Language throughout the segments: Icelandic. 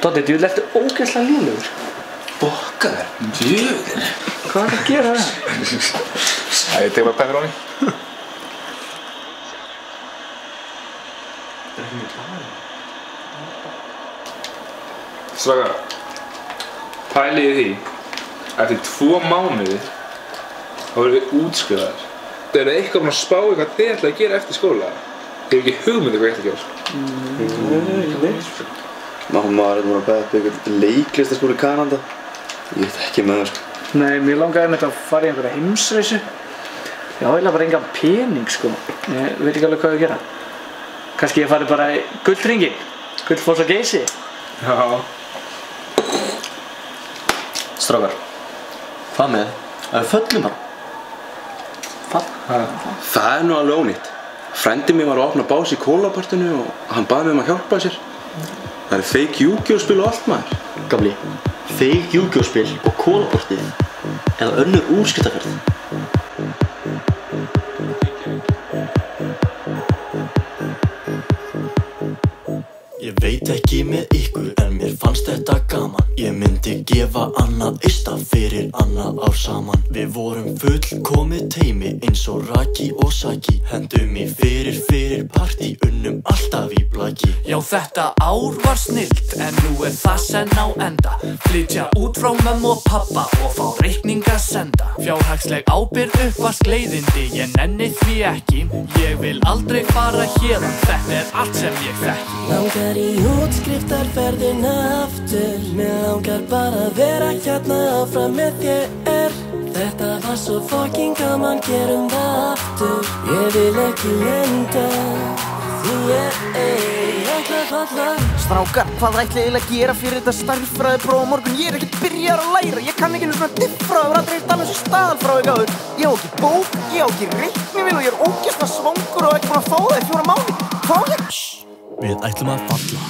Doddi, þú ertu ógeðslega lélegur. Bokkaður, djöðir. Hvað er að gera það? Ég tek bara pepperoni. Það ekki mjög klæðið. Strákar, pælið í því, eftir 2 mánuði þá verðum við útskrifaðir. Það er eitthvað búin að spá í hvað þið ætlaði að gera eftir skóla. Þið hefur ekki hugmynd hvað ég ætla að gera. Ekki neitt. Mamma var búin að beða upp einhvern leiklistaskóla í Kanada. Ég veit ekki með það, sko. Nei, mér langaði með þetta að fara í einhverja heimsreisu. Ég á eiginlega bara engan pening, sko. Ég veit ekki alveg hvað ég að gera. Kannski ég fari bara í Gullhringinn, Gullfoss og Geysi. Já. Strákar, hvað með að við föllum bara? Það er nú alveg ónýtt. Frændi mér var að opna bás í kólapartinu og hann baði mig að hjálpa sér. Það er fake Yu-Gi-Oh-spil og allt maður. Gamli, fake Yu-Gi-Oh-spil og kólapartið eða önnur úrskiptaferð. Ég veit ekki með ykkur en mér fannst þetta gaman. Ég myndi gefa annað eista fyrir annað ár saman. Við vorum fullkomið teymi eins og Raki og Saki. Hendum í fyrir partí, unnum alltaf í blaki. Já, þetta ár var snillt en nú er það senn á enda. Flytja út frá mömmu og pappa og fá reikning að senda. Fjárhagsleg ábyrgð uppvask leiðindi, ég nenni því ekki. Ég vil aldrei fara héðan, þetta er allt sem ég þekki. Langar í útskriftarferðina aftur. Mér langar bara að vera hérna áfram með þér. Þetta var svo fucking gaman, gerum það aftur. Ég vil ekki lenda því ég ætla að falla. Strákar, hvað ætli ég að gera fyrir þetta stærðfræðipróf á morgun? Ég er ekkert byrjaður að læra, ég kann ekki einu svona diffrað. Aldrei eitt alveg svo staðalfræði gáður. Ég á ekki bók, ég á ekki reiknivél og ég er ógeðslega svangur og ekki búin að fá það í 4 mánuði. Hvað á ég? Við ætlum að falla.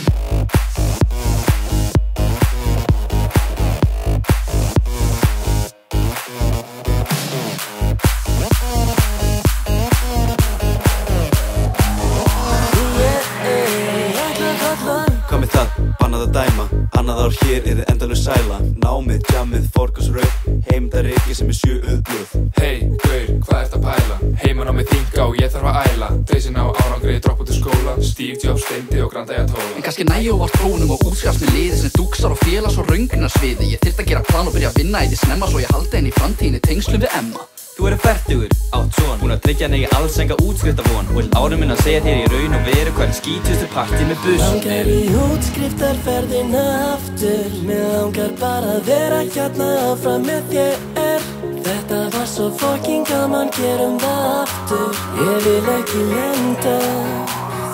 Hvað með það? Bannað að dæma. Annað ár hér yrði endalaus sæla. Námið, jammið, forgangsröð. Heimildarriki sem er 7 blöð. Hey, gaur, hvað ert að pæla? Heiman á mig þinga og ég þarf að æla. Dreysin á árangri, droppa út úr skóla. Steve Jobs, Steindi og Grand Ayatollah. En kannski nægju á prófunum og útskast með liði sem dugsar og félags og röngnarsviði. Ég þyrft að gera plan og byrja að vinna í því snemma svo ég haldi henni í framtíðinni tengslum við Emma. Þú eru fertugur, átt son, búin að tryggja negi alls enga útskriftarvon og vill árum minn að segja þér í raun og veru hvað skítustu partí með buss. Langar í útskriftarferðina aftur. Mér langar bara að vera hérna áfram með þér. Þetta var svo fucking gaman, gerum það aftur. Ég vil ekki lenda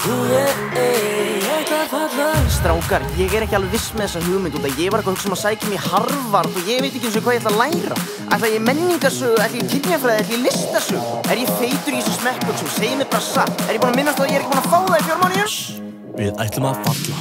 því ég ætla að falla. Strákar, ég er ekki alveg viss með þessa hugmynd út að ég var eitthvað að hugsa um að sækja mig í Harvard og ég veit ekki eins og hvað ég ætla að læra. Ætla ég menningarsögu, ætla ég kynjafræði, ætla ég listasögu? Er ég feitur í þessu smekkbuxum? Segðu mér bara satt. Er ég búin að minnast að ég er ekki búin að fá það í 4 mánuði? Við ætlum að falla.